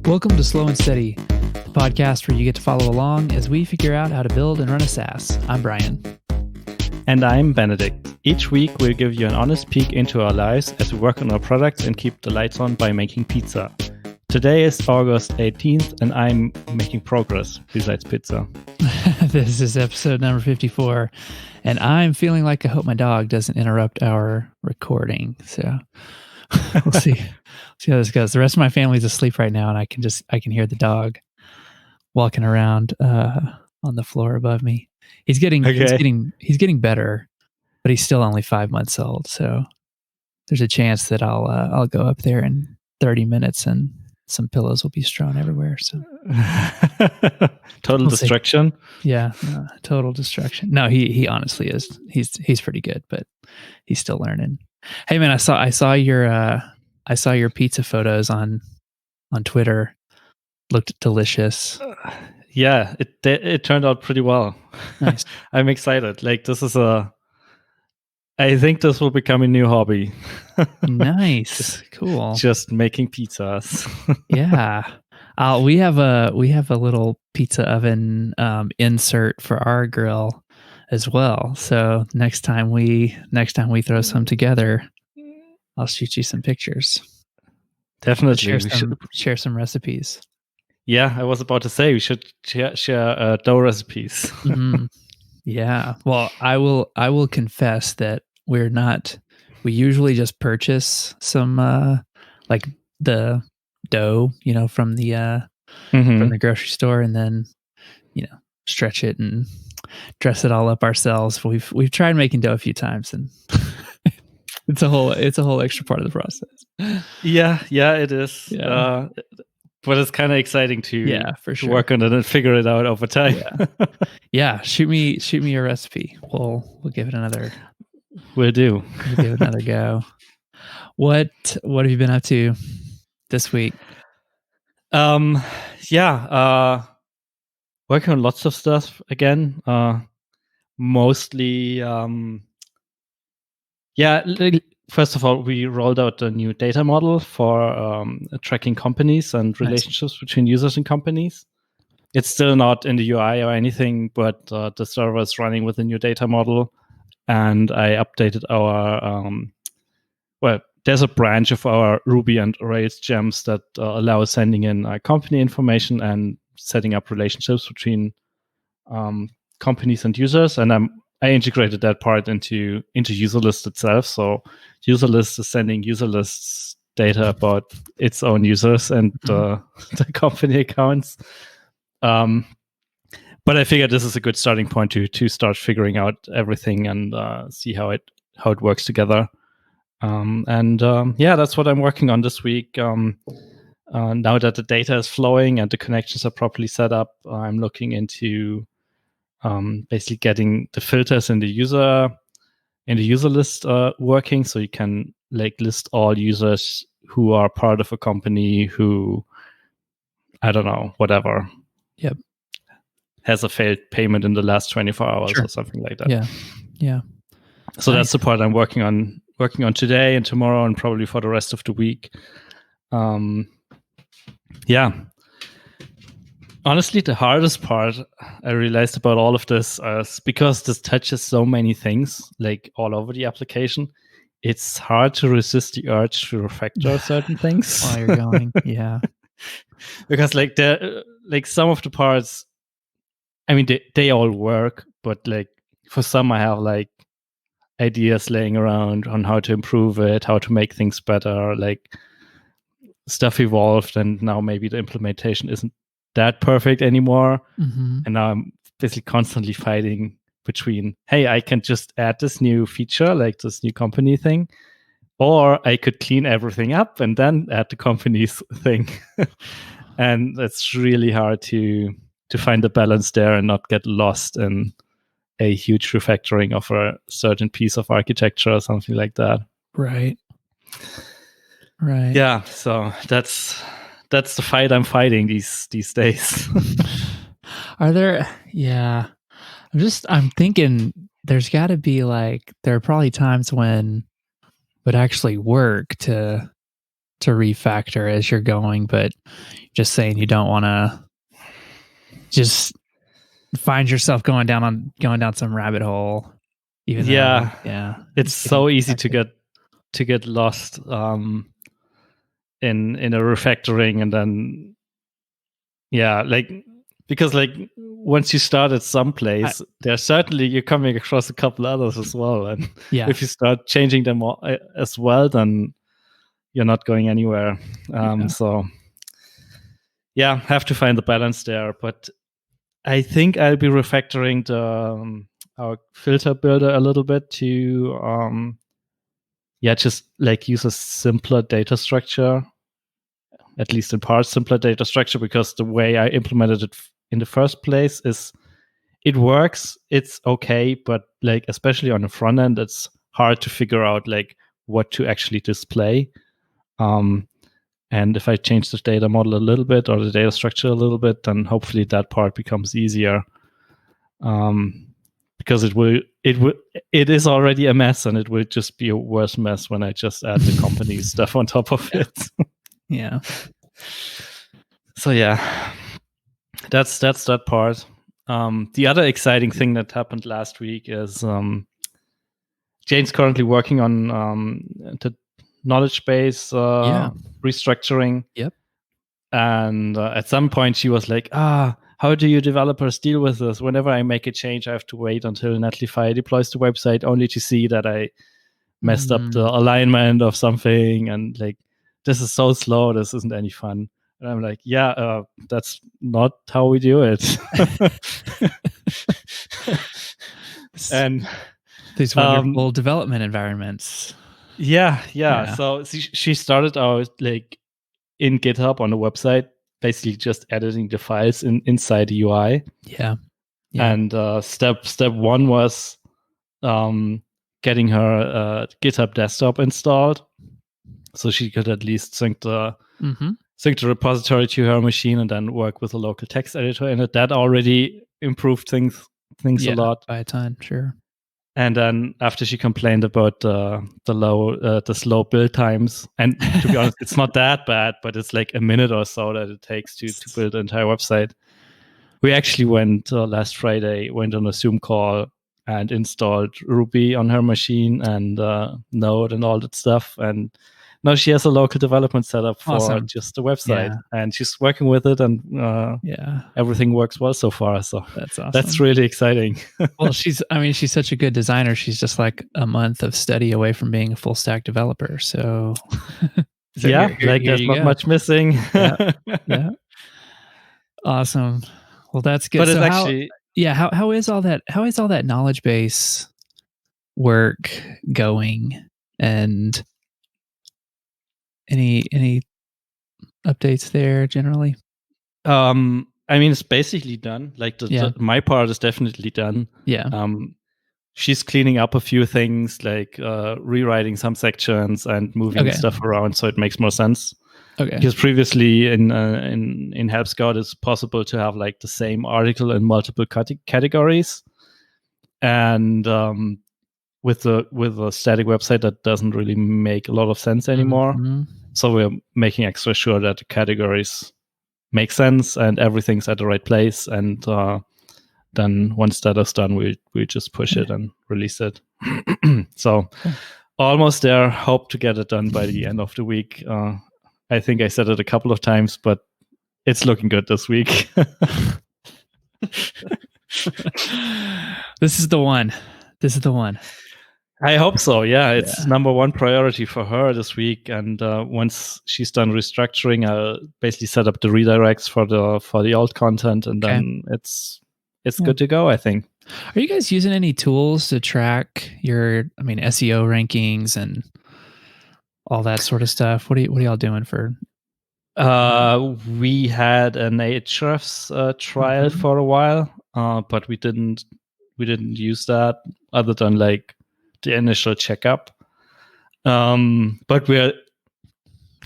Welcome to Slow and Steady, the podcast where you get to follow along as we figure out how to build and run a SaaS. I'm Brian. And I'm Benedikt. Each week, we'll give you an honest peek into our lives as we work on our products and keep the lights on by making pizza. Today is August 18th, and I'm making progress besides pizza. This is episode number 54, and I'm feeling like I hope my dog doesn't interrupt our recording. So we'll see how this goes. The rest of my family's asleep right now, and I can hear the dog walking around on the floor above me. He's getting better, but he's still only 5 months old. So there's a chance that I'll go up there in 30 minutes and some pillows will be strewn everywhere. So total destruction. Yeah, total destruction. No, he honestly is. He's pretty good, but he's still learning. Hey man, I saw your pizza photos on Twitter. Looked delicious. Yeah, it turned out pretty well. Nice. I'm excited. Like I think this will become a new hobby. Nice. Cool. Just making pizzas. Yeah. We have a little pizza oven insert for our grill as well. So next time we throw some together, I'll shoot you some pictures. Definitely. Share some recipes. Yeah, I was about to say we should share dough recipes. Mm-hmm. Yeah. Well, I will confess that we usually just purchase some like the dough, from the from the grocery store, and then stretch it and dress it all up ourselves. We've tried making dough a few times, and it's a whole extra part of the process. Yeah, it is. Yeah. But it's kind of exciting to work on it and figure it out over time. Yeah. Shoot me a recipe. We'll give it another. We'll do. We'll give it another go. What have you been up to this week? Working on lots of stuff again. Mostly, first of all, we rolled out a new data model for tracking companies and relationships between users and companies. It's still not in the UI or anything, but the server is running with a new data model. And I updated our, there's a branch of our Ruby and Rails gems that allows sending in company information and setting up relationships between companies and users. And I integrated that part into user list itself. So user list is sending user lists data about its own users and the company accounts. But I figured this is a good starting point to start figuring out everything and see how it works together. That's what I'm working on this week. Now that the data is flowing and the connections are properly set up, I'm looking into basically getting the filters in the user list working, so you can list all users who are part of a company who, I don't know, whatever. Yep. Has a failed payment in the last 24 hours or something like that. Yeah. So that's the part I'm working on today and tomorrow and probably for the rest of the week. Honestly, the hardest part I realized about all of this is because this touches so many things, all over the application, it's hard to resist the urge to refactor certain things. While you're going, yeah. Because some of the parts, I mean, they all work, but for some I have ideas laying around on how to improve it, how to make things better, stuff evolved, and now maybe the implementation isn't that perfect anymore. And now I'm basically constantly fighting between, hey, I can just add this new feature, this new company thing, or I could clean everything up and then add the company's thing. And it's really hard to find the balance there and not get lost in a huge refactoring of a certain piece of architecture or something like that. Right. Yeah, so that's the fight I'm fighting these days. Are there? Yeah, I'm thinking there's got to be there are probably times when it would actually work to to refactor as you're going, but just saying you don't want to just find yourself going down some rabbit hole. Even though, it's so easy to get lost in a refactoring, and then because once you start at some place, there's certainly you're coming across a couple others as well, and if you start changing them all, as well, then you're not going anywhere. So have to find the balance there. But I think I'll be refactoring our filter builder a little bit to just use a simpler data structure, at least in part simpler data structure, because the way I implemented it in the first place is it works, it's okay, but especially on the front end, it's hard to figure out what to actually display. And if I change the data model a little bit, or the data structure a little bit, then hopefully that part becomes easier. Because it is already a mess, and it will just be a worse mess when I just add the company stuff on top of it. So that's that part. The other exciting thing that happened last week is Jane's currently working on the knowledge base restructuring. Yep. And at some point she was like, how do you developers deal with this? Whenever I make a change, I have to wait until Netlify deploys the website, only to see that I messed up the alignment of something, and this is so slow, this isn't any fun. And I'm like, that's not how we do it. And these wonderful development environments. So she started out in GitHub on the website, basically just editing the files inside the UI. And step one was getting her GitHub desktop installed, so she could at least sync the repository to her machine and then work with a local text editor in it. That already improved things a lot by a ton, sure. And then after she complained about the slow build times, and to be honest, it's not that bad, but it's a minute or so that it takes to build the entire website. We actually went last Friday, went on a Zoom call and installed Ruby on her machine and Node and all that stuff. And now she has a local development setup for just the website, and she's working with it, and everything works well so far. So that's awesome. That's really exciting. Well, she's such a good designer. She's just a month of study away from being a full stack developer. So, there's not much missing. Yeah. Awesome. Well, that's good. But so it's actually, how is all that knowledge base work going? And any updates there generally? it's basically done. My part is definitely done. She's cleaning up a few things, rewriting some sections and moving stuff around so it makes more sense. Because previously in Help Scout, it's possible to have the same article in multiple categories, and with a static website, that doesn't really make a lot of sense anymore. So we're making extra sure that the categories make sense and everything's at the right place. And then once that is done, we just push it and release it. So almost there. Hope to get it done by the end of the week. I think I said it a couple of times, but it's looking good this week. This is the one. I hope so. It's number one priority for her this week. And once she's done restructuring, I'll basically set up the redirects for the old content, and then it's good to go, I think. Are you guys using any tools to track your SEO rankings and all that sort of stuff? What are y'all doing for? We had an Ahrefs trial for a while, but we didn't use that other than the initial checkup. But we're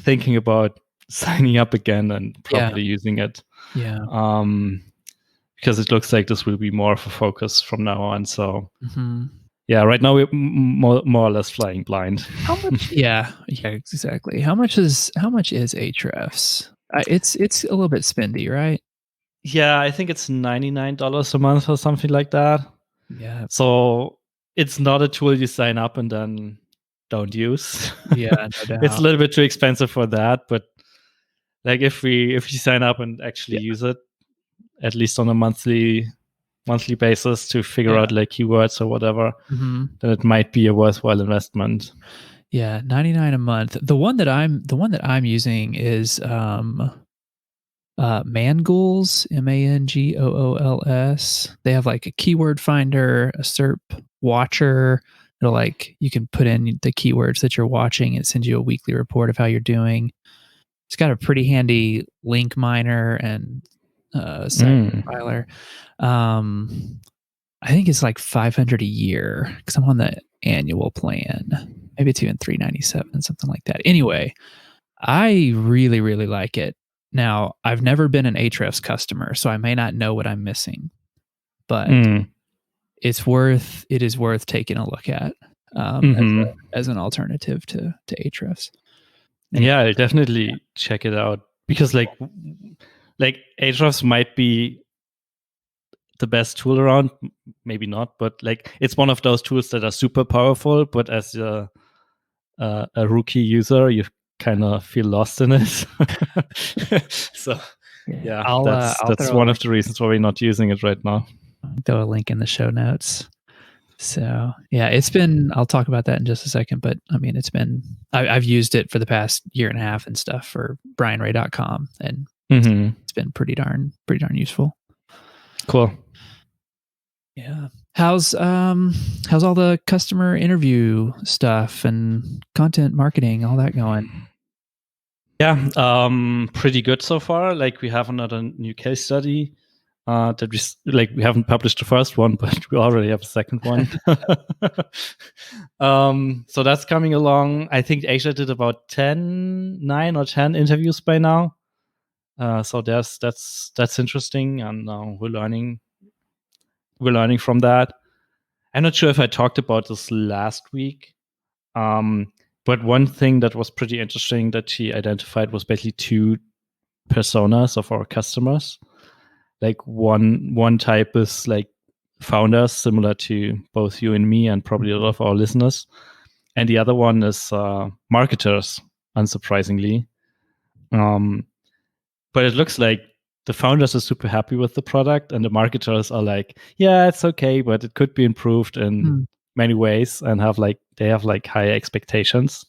thinking about signing up again and probably using it. Because it looks like this will be more of a focus from now on. So yeah, right now we're more or less flying blind. How much? Yeah, exactly. How much is Ahrefs? It's a little bit spendy, right? Yeah, I think it's $99 a month or something like that. Yeah, So it's not a tool you sign up and then don't use. yeah, no It's a doubt. little bit too expensive for that, but like if we sign up and actually Yeah, use it, at least on a monthly basis to figure yeah. out like keywords or whatever, Hmm. then it might be a worthwhile investment. Yeah, 99 a month. The one that I'm using is Mangools, Mangools. They have like a keyword finder, a SERP watcher. It'll like you can put in the keywords that you're watching. It sends you a weekly report of how you're doing. It's got a pretty handy link miner and site profiler. I think it's like 500 a year because I'm on the annual plan. Maybe it's even 397, something like that. Anyway, I really, really like it. Now, I've never been an Ahrefs customer, so I may not know what I'm missing, but it is worth taking a look at as an alternative to Ahrefs. Anyway, Yeah, I'll definitely check it out because like Ahrefs might be the best tool around, maybe not, but like it's one of those tools that are super powerful, but as a rookie user, you kind of feel lost in it. So yeah, I'll that's throw a one link, of the reasons why we're not using it right now. throw a link in the show notes. So yeah, it's been. I'll talk about that in just a second, but I mean, it's been. I've used it for the past year and a half and stuff for brianray.com, and it's been pretty darn useful. Cool. Yeah. How's all the customer interview stuff and content marketing, all that going? Yeah, pretty good so far. Like we have another new case study that we haven't published the first one, but we already have a second one. So that's coming along. I think Asia did about 9 or 10 interviews by now. So that's interesting, and we're learning from that. I'm not sure if I talked about this last week, but one thing that was pretty interesting that she identified was basically 2 personas of our customers. Like one type is like founders, similar to both you and me, and probably a lot of our listeners, and the other one is marketers, unsurprisingly. But it looks like the founders are super happy with the product, and the marketers are like, yeah, it's okay, but it could be improved in many ways, and they have high expectations.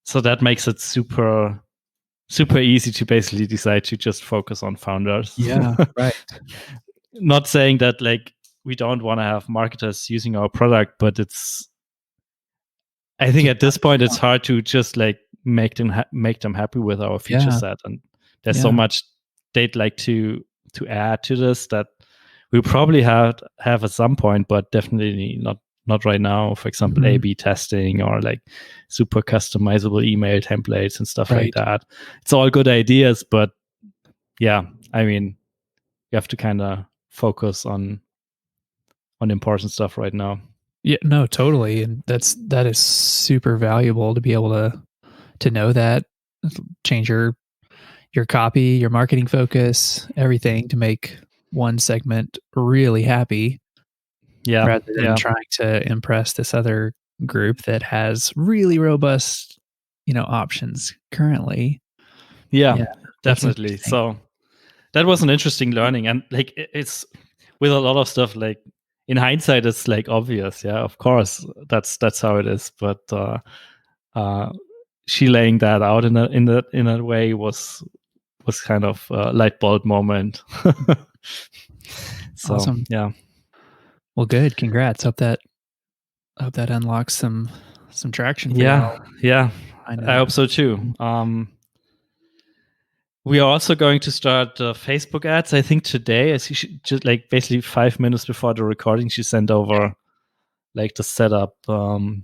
So that makes it super easy to basically decide to just focus on founders. Yeah, right. Not saying that like we don't want to have marketers using our product, but I think at this point it's hard to just like make them happy with our feature set, and there's so much they'd like to add to this that we probably have at some point, but definitely not right now. For example, A/B testing or like super customizable email templates and stuff like that. It's all good ideas, but yeah, I mean, you have to kind of focus on important stuff right now. Yeah, no, totally. And that is super valuable to be able to know that, change your copy, your marketing focus, everything to make one segment really happy. Yeah. Rather than trying to impress this other group that has really robust, options currently. Yeah, definitely. So that was an interesting learning, and like it's with a lot of stuff, like in hindsight it's like obvious, yeah, of course that's how it is, but she laying that out in a way was kind of a light bulb moment. So awesome. yeah, well, good, congrats. Hope that unlocks some traction for yeah, I hope so too. We are also going to start Facebook ads. I think today, as she just like basically 5 minutes before the recording, she sent over like the setup, the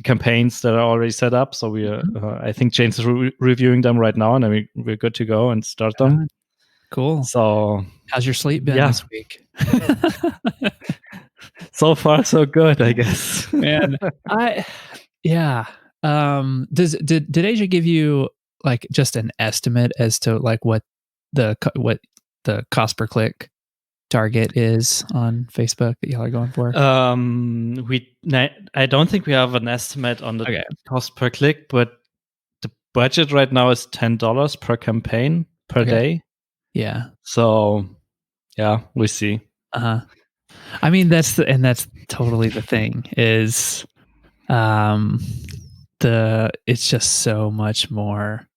campaigns that are already set up. So we are, I think James is reviewing them right now, and we're good to go and start them. Cool. So how's your sleep been this week? So far, so good, I guess. Man, yeah. Did Asia give you like just an estimate as to like what the cost per click target is on Facebook that y'all are going for? I don't think we have an estimate on the Okay. cost per click, but the budget right now is $10 per campaign per Okay. day. Yeah. So yeah, we see. I mean, that's totally the thing is, it's just so much more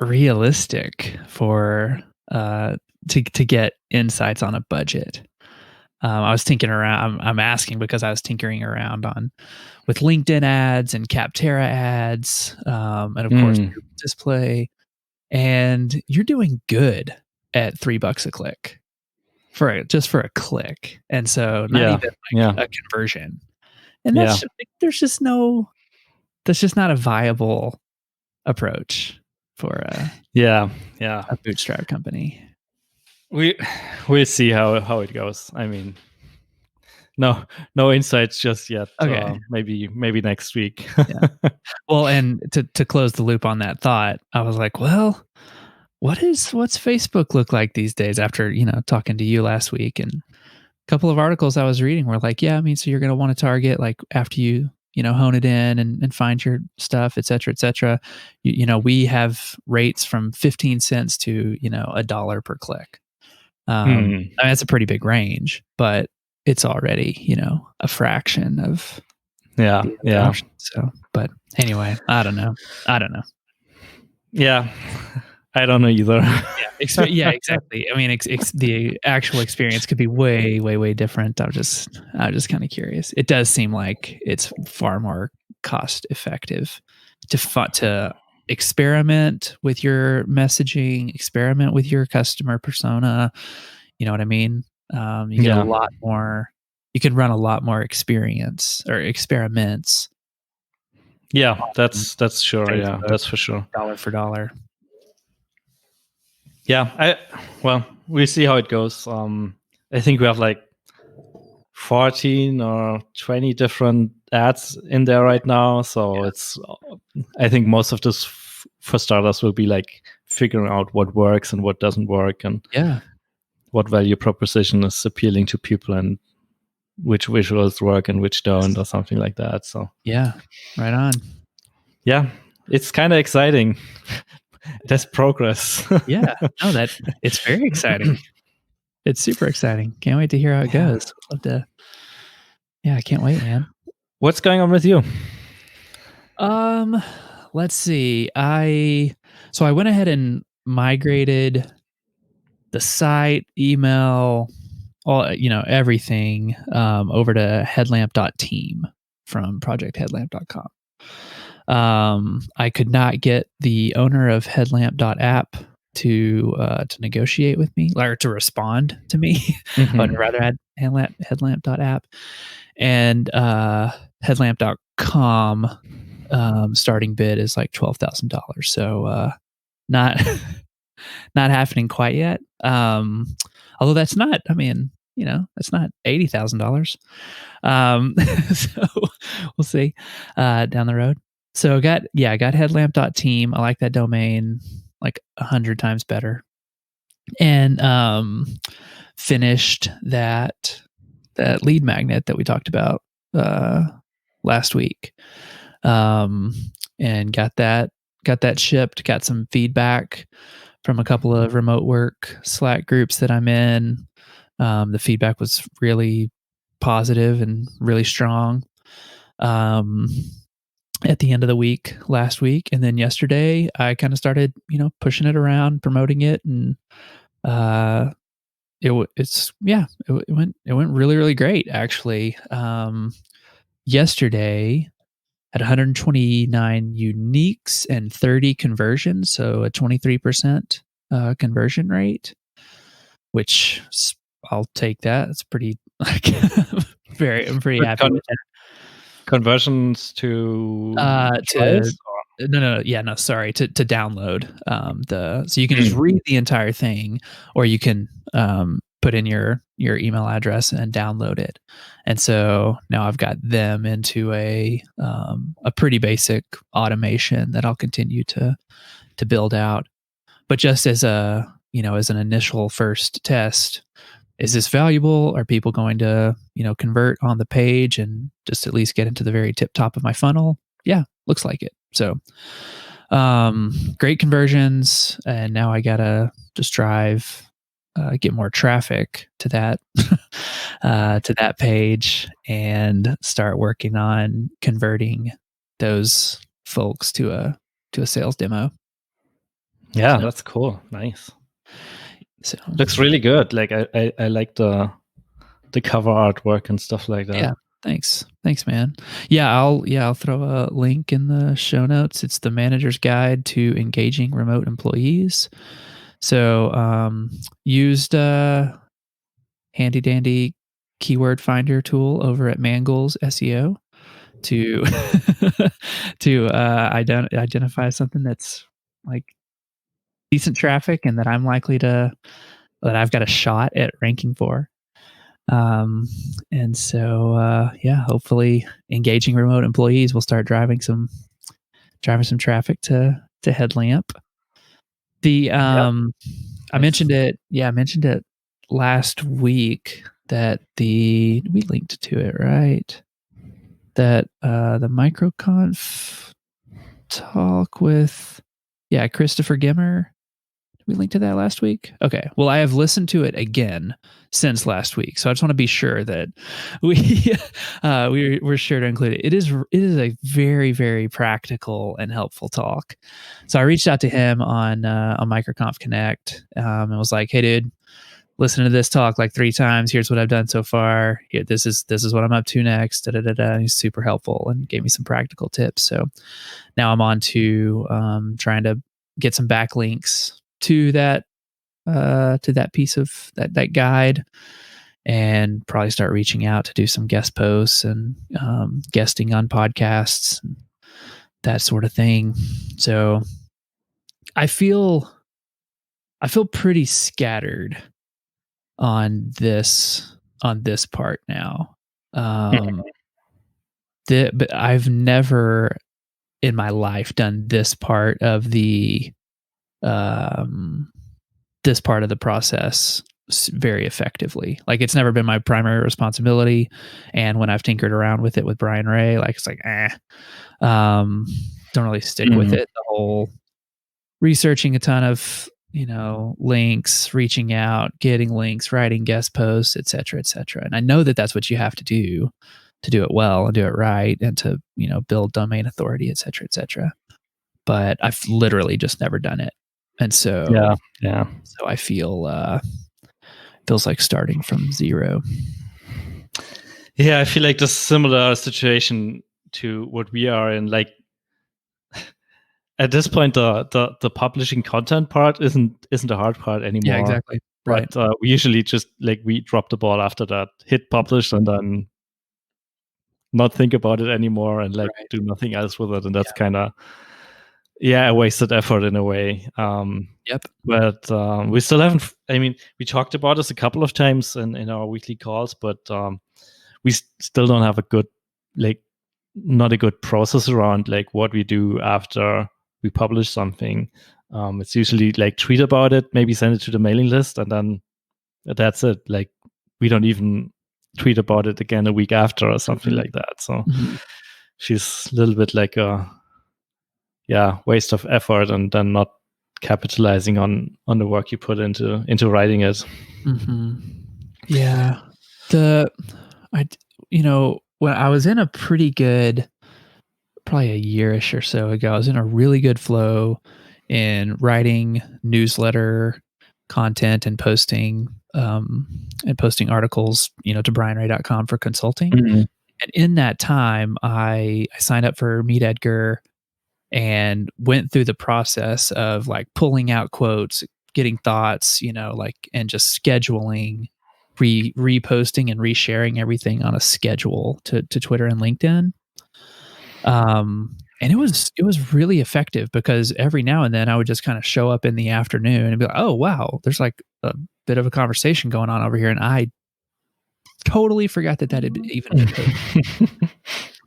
realistic for to get insights on a budget. I was tinkering around. I'm asking because I was tinkering around with LinkedIn ads and Capterra ads, and of course Google Display. And you're doing good at $3 a click just for a click, and so not Yeah, even yeah, like a conversion. And yeah, that's just not a viable approach for yeah. a bootstrap company. We'll see how it goes. I mean, no insights just yet. Okay. Maybe next week. Yeah. Well, and to close the loop on that thought, I was like, well, what's Facebook look like these days after, talking to you last week, and a couple of articles I was reading were like, yeah, I mean, so you're going to want to target like after you hone it in and find your stuff, et cetera, et cetera. We have rates from 15 cents to, $1 per click. I mean, that's a pretty big range, but it's already, a fraction of Yeah, the other yeah, options. So, but anyway, I don't know. yeah. I don't know either. Yeah, exactly. I mean, the actual experience could be way, way, way different. I'm just kind of curious. It does seem like it's far more cost effective to experiment with your messaging, experiment with your customer persona. You know what I mean? You get a Yeah, lot more. You can run a lot more experience or experiments. yeah. On That's sure. Yeah, Facebook, that's for sure. dollar for dollar. Yeah, we'll see how it goes. I think we have like 14 or 20 different ads in there right now. So I think most of this for starters will be like figuring out what works and what doesn't work, and what value proposition is appealing to people, and which visuals work and which don't, or something like that. So Yeah, right on. yeah, it's kind of exciting. There's progress. Yeah, no, it's very exciting. It's super exciting. Can't wait to hear how it goes. Love to. Yeah, I can't wait, man. What's going on with you? Let's see. I went ahead and migrated the site, email, all everything over to headlamp.team from projectheadlamp.com. I could not get the owner of headlamp.app to negotiate with me or to respond to me. I would rather had headlamp.app and headlamp.com starting bid is like $12,000. So not not happening quite yet. Although that's not, I mean, that's not $80,000. So we'll see down the road. So I got headlamp.team. I like that domain like 100 times better. And finished that lead magnet that we talked about last week. And got that shipped, got some feedback from a couple of remote work Slack groups that I'm in. The feedback was really positive and really strong. At the end of the week last week, and then yesterday I kind of started, pushing it around, promoting it, and it went really, really great actually. Yesterday had 129 uniques and 30 conversions, so a 23% conversion rate, which I'll take that. It's pretty like I'm pretty happy with that. Conversions to To no, sorry, to download so you can just read the entire thing, or you can put in your your email address and download it. And so now I've got them into a pretty basic automation that I'll continue to build out. But just as a, as an initial first test, is this valuable? Are people going to, convert on the page and just at least get into the very tip top of my funnel? Yeah, looks like it. So great conversions. And now I gotta just drive, get more traffic to that, to that page, and start working on converting those folks to a sales demo. Yeah, So, that's cool. Nice. so Looks really good. Like I like the cover artwork and stuff like that. yeah. Thanks, man. Yeah, I'll throw a link in the show notes. It's the manager's guide to engaging remote employees. So used handy dandy keyword finder tool over at Mangles SEO to to identify something that's like decent traffic and that I'm likely to that I've got a shot at ranking for. And so yeah, hopefully engaging remote employees will start driving some traffic to Headlamp. The I mentioned it. Yeah, I mentioned it last week that we linked to it, right? That the microconf talk with Christopher Gimmer. Did we link to that last week? Okay. Well, I have listened to it again since last week, so I just want to be sure that we're sure to include it. It is a very, very practical and helpful talk. So I reached out to him on MicroConf Connect and was like, "Hey, dude, listen to this talk like 3 times. Here's what I've done so far. Here, this is what I'm up to next." He's super helpful and gave me some practical tips. So now I'm on to trying to get some backlinks to that piece of that guide, and probably start reaching out to do some guest posts and guesting on podcasts and that sort of thing. So I feel pretty scattered on this part now. But I've never in my life done this part of the process very effectively. Like, it's never been my primary responsibility, and when I've tinkered around with it with Brian Ray, like, it's like don't really stick with it. The whole researching a ton of links, reaching out, getting links, writing guest posts, etc., and I know that that's what you have to do it well and do it right, and to build domain authority, etc. But I've literally just never done it, and so so I feel feels like starting from zero. Yeah, I feel like the similar situation to what we are in. Like, at this point, the publishing content part isn't the hard part anymore. Yeah, exactly. Right. But we usually just we drop the ball after that, hit publish, and then not think about it anymore, and do nothing else with it. And that's kind of a wasted effort in a way. Yep. But we still haven't. I mean, we talked about this a couple of times in our weekly calls, but we still don't have a good not a good process around what we do after we publish something. It's usually tweet about it, maybe send it to the mailing list, and then that's it. We don't even tweet about it again a week after or something like that. So she's a little bit like a waste of effort, and then not capitalizing on the work you put into writing it. Yeah. When I was in a pretty good, probably a year-ish or so ago, I was in a really good flow in writing newsletter content and posting articles, to brianray.com for consulting. And in that time, I signed up for Meet Edgar and went through the process of pulling out quotes, getting thoughts, and just scheduling, reposting and resharing everything on a schedule to Twitter and LinkedIn. And it was really effective, because every now and then I would just kind of show up in the afternoon and be like, "Oh, wow, there's a bit of a conversation going on over here." And I Totally forgot that had even been posted.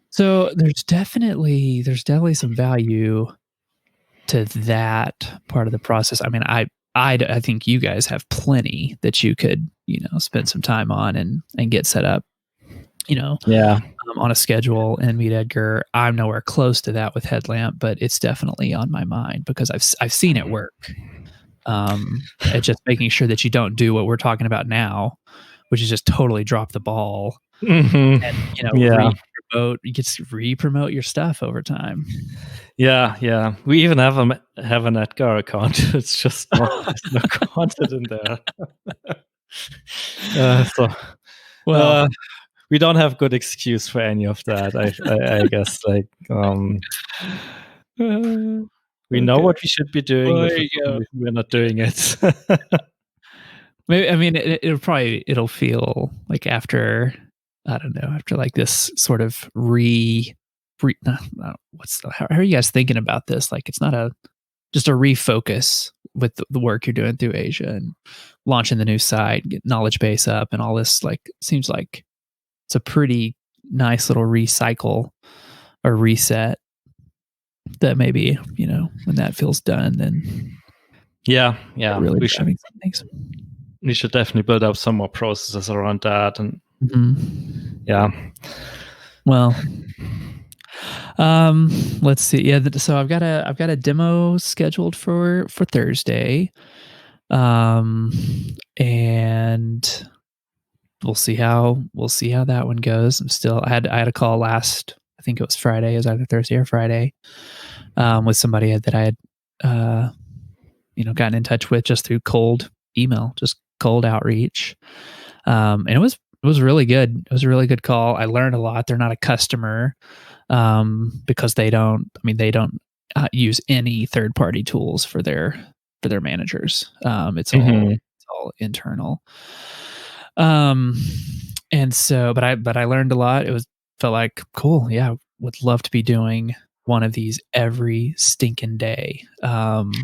So there's definitely some value to that part of the process. I mean, I think you guys have plenty that you could, spend some time on and get set up, Yeah. on a schedule and meet Edgar. I'm nowhere close to that with Headlamp, but it's definitely on my mind because I've seen it work. It's just making sure that you don't do what we're talking about now, which is just totally drop the ball Mhm. and Yeah. re-promote your stuff over time. Yeah. We even have an Edgar account. It's just there's no content in there. Well, we don't have good excuse for any of that. I guess we know okay. what we should be doing, Well, but there for you some go. reason we're not doing it. Maybe, I mean, it'll feel like after, I don't know, after like this sort of no, how are you guys thinking about this? Like, it's not just a refocus with the work you're doing through Asia and launching the new site, get knowledge base up and all this, like, seems like it's a pretty nice little recycle or reset that maybe, when that feels done, then yeah. really driving some things. We should definitely build up some more processes around that. And yeah. Well, let's see. Yeah, so I've got a demo scheduled for Thursday. And we'll see how that one goes. I had a call last, I think it was Friday, it was either Thursday or Friday, with somebody that I had gotten in touch with just through cold email, just cold outreach. And it was really good. It was a really good call. I learned a lot. They're not a customer, because they don't use any third party tools for their managers. It's all internal. And so, but I learned a lot. Felt like cool. Yeah, would love to be doing one of these every stinking day,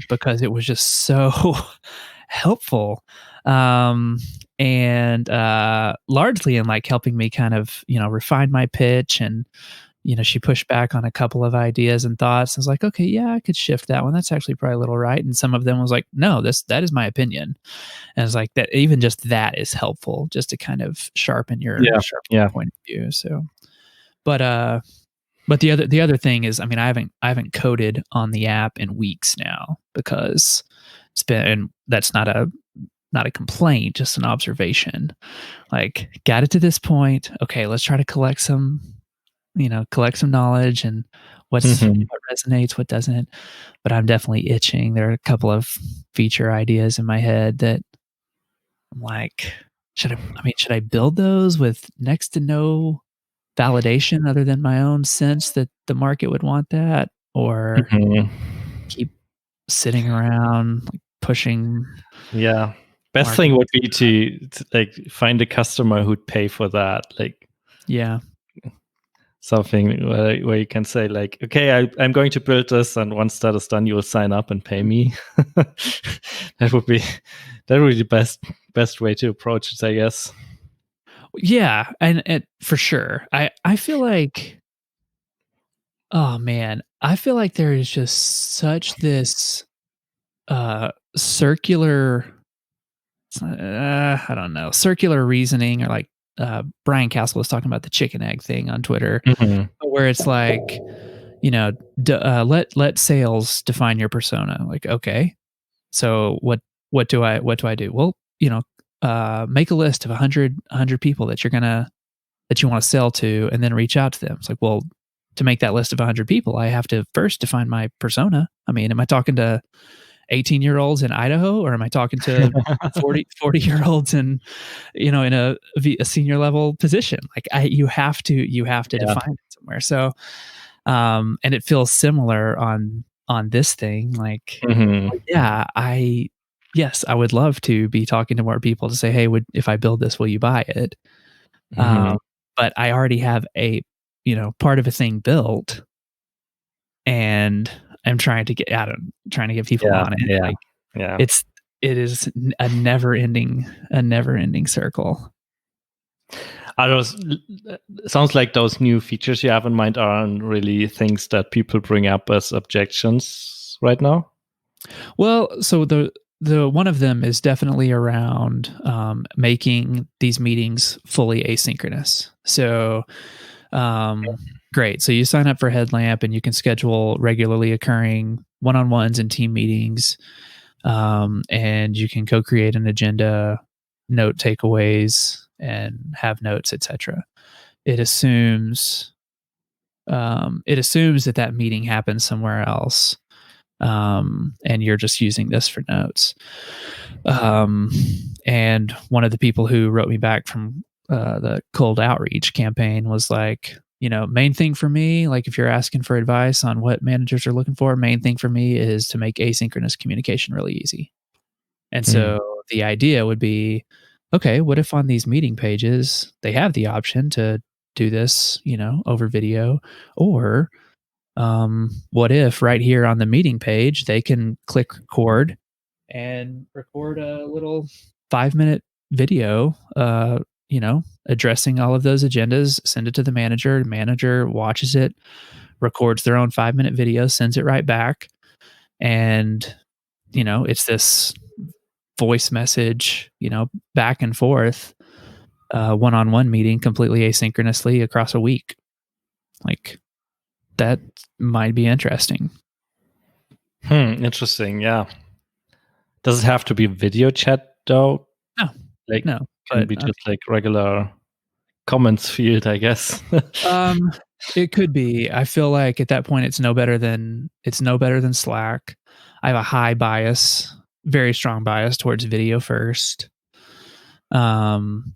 because it was just so helpful, and largely in like helping me kind of refine my pitch. And she pushed back on a couple of ideas and thoughts. I was like, okay, yeah, I could shift that one. That's actually probably a little right. And some of them was like, no, that is my opinion. And it's like that. Even just that is helpful, just to kind of sharpen your point of view. So, but the other thing is, I mean, I haven't coded on the app in weeks now because it's been, and that's not a complaint, just an observation. Like, got it to this point. Okay, let's try to collect some knowledge and what resonates, what doesn't. But I'm definitely itching. There are a couple of feature ideas in my head that I'm like, should I build those with next to no validation other than my own sense that the market would want that, or keep sitting around like pushing? Yeah. Best thing would be to like find a customer who'd pay for that. Like, yeah, something where you can say like, okay, I'm going to build this, and once that is done, you will sign up and pay me. that would be the best way to approach it, I guess. Yeah, and for sure. I feel like, oh man, I feel like there is just such this circular, I don't know, circular reasoning, or like Brian Castle was talking about the chicken egg thing on Twitter, where it's like, let sales define your persona. Like, okay, so what do I do? Well, make a list of 100 people that you want to sell to, and then reach out to them. It's like, well, to make that list of 100 people, I have to first define my persona. I mean, am I talking to 18-year-olds in Idaho, or am I talking to 40-year-olds in a senior level position? Like, you have to define it somewhere. So, and it feels similar on this thing. Like, yeah, yes, I would love to be talking to more people to say, hey, if I build this, will you buy it? But I already have a part of a thing built, and I'm trying to get people on it. Like, it is a never ending circle. Are those sounds like those new features you have in mind aren't really things that people bring up as objections right now? Well, so the one of them is definitely around making these meetings fully asynchronous. So great. So you sign up for Headlamp and you can schedule regularly occurring one-on-ones and team meetings, and you can co-create an agenda, note takeaways, and have notes, etc. It assumes that meeting happens somewhere else, and you're just using this for notes. And one of the people who wrote me back from the cold outreach campaign was like, main thing for me, like if you're asking for advice on what managers are looking for, main thing for me is to make asynchronous communication really easy. And Hmm. so the idea would be, okay, what if on these meeting pages they have the option to do this, over video, or what if right here on the meeting page they can click record and record a little 5-minute video, addressing all of those agendas, send it to the manager. The manager watches it, records their own 5-minute video, sends it right back. And, it's this voice message, back and forth, one-on-one meeting completely asynchronously across a week. Like that might be interesting. Interesting. Yeah. Does it have to be video chat though? No, Like, no, can but be just like regular comments field, I guess. it could be. I feel like at that point it's no better than Slack. I have a high bias, very strong bias towards video first. And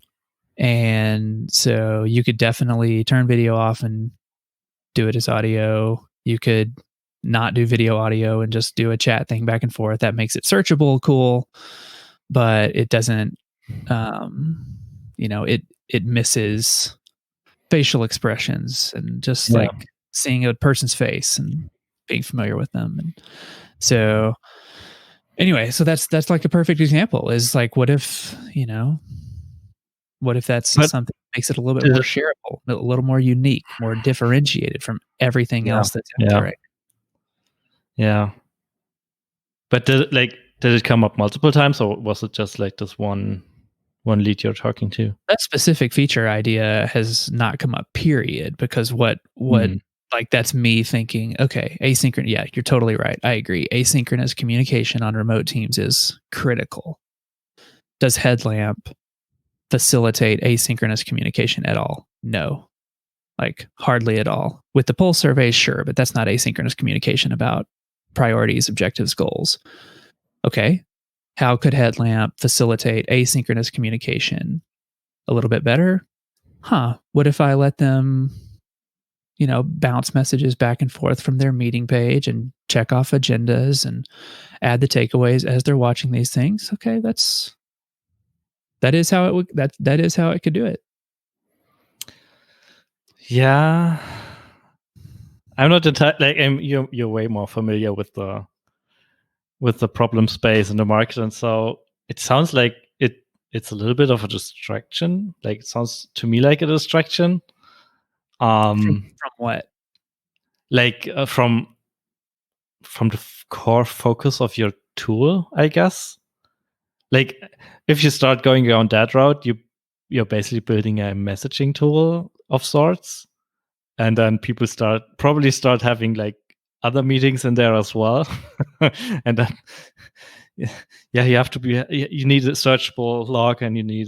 so you could definitely turn video off and do it as audio. You could not do video audio and just do a chat thing back and forth. That makes it searchable, cool, but it doesn't it misses facial expressions and just Yeah. like seeing a person's face and being familiar with them. And so anyway, so that's like a perfect example is like, what if that's But something that makes it a little bit more the shareable, a little more unique, more differentiated from everything yeah, else that's out there, yeah, right? yeah. But did it come up multiple times, or was it just like this one lead you're talking to? That specific feature idea has not come up, period, because what Hmm. like that's me thinking, okay, asynchronous. Yeah, you're totally right. I agree. Asynchronous communication on remote teams is critical. Does Headlamp facilitate asynchronous communication at all? No, like hardly at all. With the poll surveys, sure, but that's not asynchronous communication about priorities, objectives, goals. Okay, how could Headlamp facilitate asynchronous communication a little bit better? What if I let them, bounce messages back and forth from their meeting page and check off agendas and add the takeaways as they're watching these things? Okay, that is how it would that is how it could do it. Yeah, I'm not the type like you're way more familiar with the problem space in the market, and so it sounds like it's a little bit of a distraction. Like it sounds to me like a distraction. From what? Like from the core focus of your tool, I guess. Like if you start going down that route, you're basically building a messaging tool of sorts, and then people probably start having like other meetings in there as well. And then you have to you need a searchable log, and you need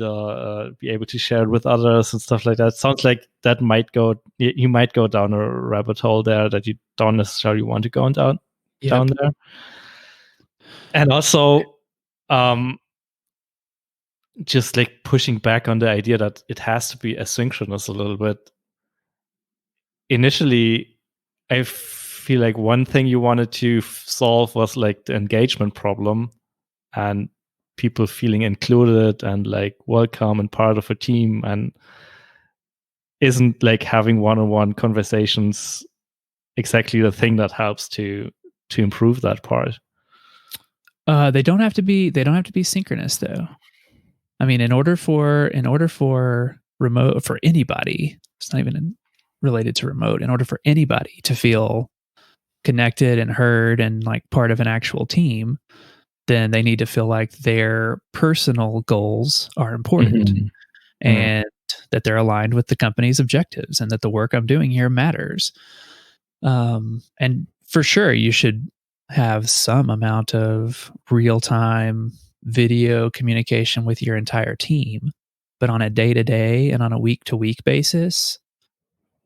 be able to share it with others and stuff like that. Sounds like that you might go down a rabbit hole there that you don't necessarily want to go down Yep. there. And also just like pushing back on the idea that it has to be asynchronous a little bit. Initially, I feel like one thing you wanted to solve was like the engagement problem and people feeling included and like welcome and part of a team, and isn't like having one-on-one conversations exactly the thing that helps to improve that part. They don't have to be synchronous though. I mean, in order for remote, for anybody, it's not even related to remote, in order for anybody to feel connected and heard and like part of an actual team, then they need to feel like their personal goals are important Mhm. Mhm. and that they're aligned with the company's objectives and that the work I'm doing here matters. And for sure, you should have some amount of real time video communication with your entire team. But on a day to day and on a week to week basis,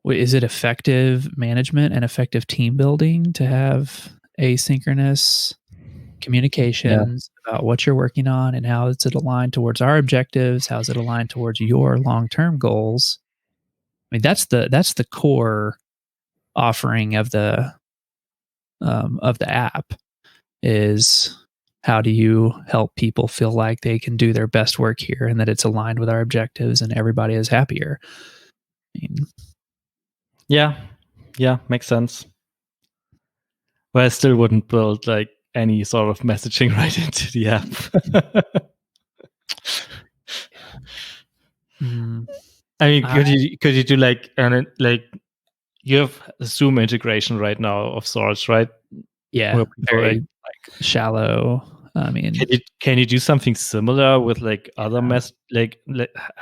is it effective management and effective team building to have asynchronous Yeah. communications about what you're working on and how is it aligned towards our objectives? How is it aligned towards your long term goals? I mean, that's the core offering of the app is how do you help people feel like they can do their best work here and that it's aligned with our objectives and everybody is happier. I mean, Yeah. Yeah. Makes sense. But I still wouldn't build like any sort of messaging right into the app. mm, I mean, I, could you do like like you have a Zoom integration right now of sorts, right? yeah, Where people very like like shallow. I mean, can you do something similar with like other yeah, like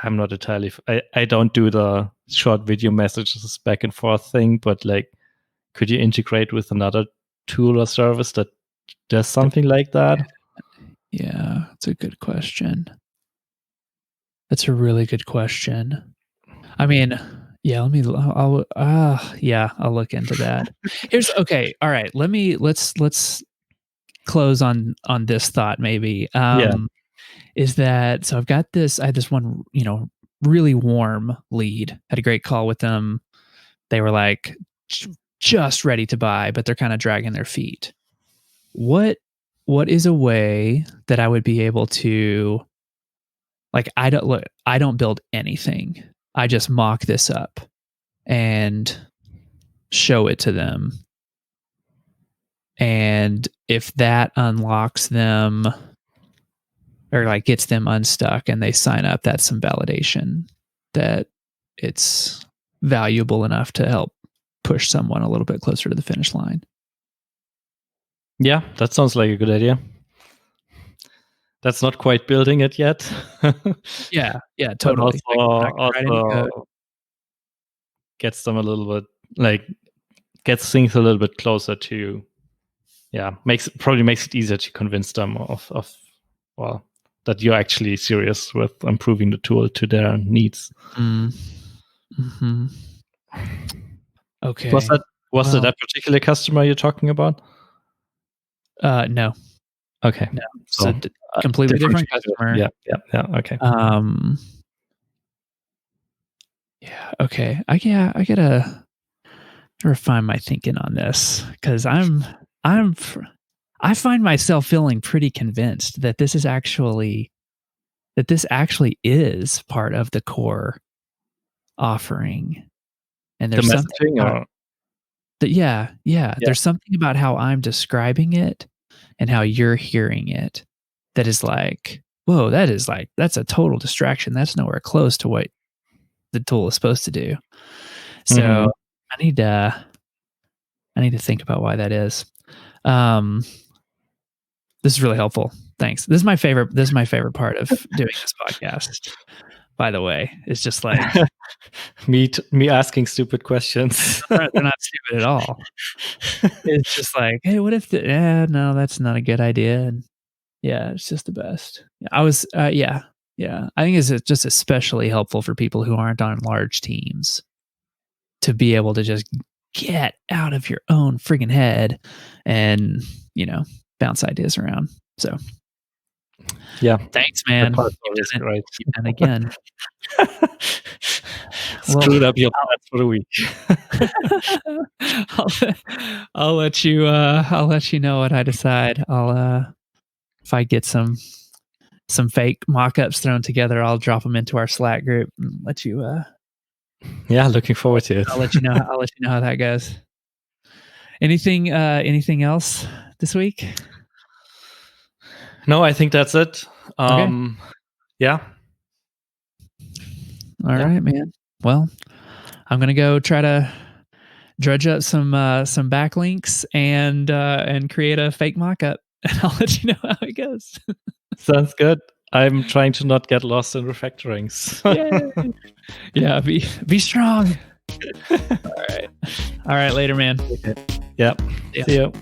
I'm not entirely I don't do the short video messages back and forth thing, but like could you integrate with another tool or service that does that- something like that? yeah, it's a good question. That's a really good question. I mean, yeah, let me yeah, I'll look into that. Here's okay, all right, let's close on this thought maybe. Yeah. Is that so I've got this I had this one, really warm lead. Had a great call with them. They were like just ready to buy, but they're kind of dragging their feet. What what is a way that I would be able to like I don't build anything. I just mock this up and show it to them. And if that unlocks them or like gets them unstuck and they sign up, that's some validation that it's valuable enough to help push someone a little bit closer to the finish line. Yeah, that sounds like a good idea. That's not quite building it yet. Yeah, yeah, But totally. Like, I'm not gonna write any code. also gets them a little bit like gets things a little bit closer to probably makes it easier to convince them of well that you're actually serious with improving the tool to their needs. Mm. Mhm. Was Okay. that Well, that particular customer you're talking about? no, Okay, no. So so completely different different feature. customer. Yeah. Okay. Um, yeah, okay. I gotta refine my thinking on this because I'm I find myself feeling pretty convinced that this actually is part of the core offering. And The there's something messaging about or that. Yeah, yeah. yeah. There's something about how I'm describing it and how you're hearing it that is like, whoa, that's a total distraction. That's nowhere close to what the tool is supposed to do. So Mhm. I need to I need to think about why that is. Um, this is really helpful. Thanks. This is my favorite part of doing this podcast. By the way, it's just like Me asking stupid questions. they're not stupid at all. It's just like, hey, what if no, that's not a good idea. And yeah, it's just the best. Yeah. I think it's just especially helpful for people who aren't on large teams to be able to just get out of your own friggin' head and, bounce ideas around. So Yeah, thanks, that man. part's always great. You've done it again. Well, Screwed up your plans for the week. I'll, I'll let you know what I decide. If I get some fake mock-ups thrown together, I'll drop them into our Slack group and let you Yeah, looking forward to it. I'll let you know how that goes. Anything else this week? No, I think that's it. Okay. Yeah. All Yeah. right, man. Well, I'm gonna go try to dredge up some backlinks and create a fake mockup, and I'll let you know how it goes. Sounds good. I'm trying to not get lost in refactorings. Yay! Yeah, be strong. All right. All right, later, man. Okay. Yeah. Yeah. See you.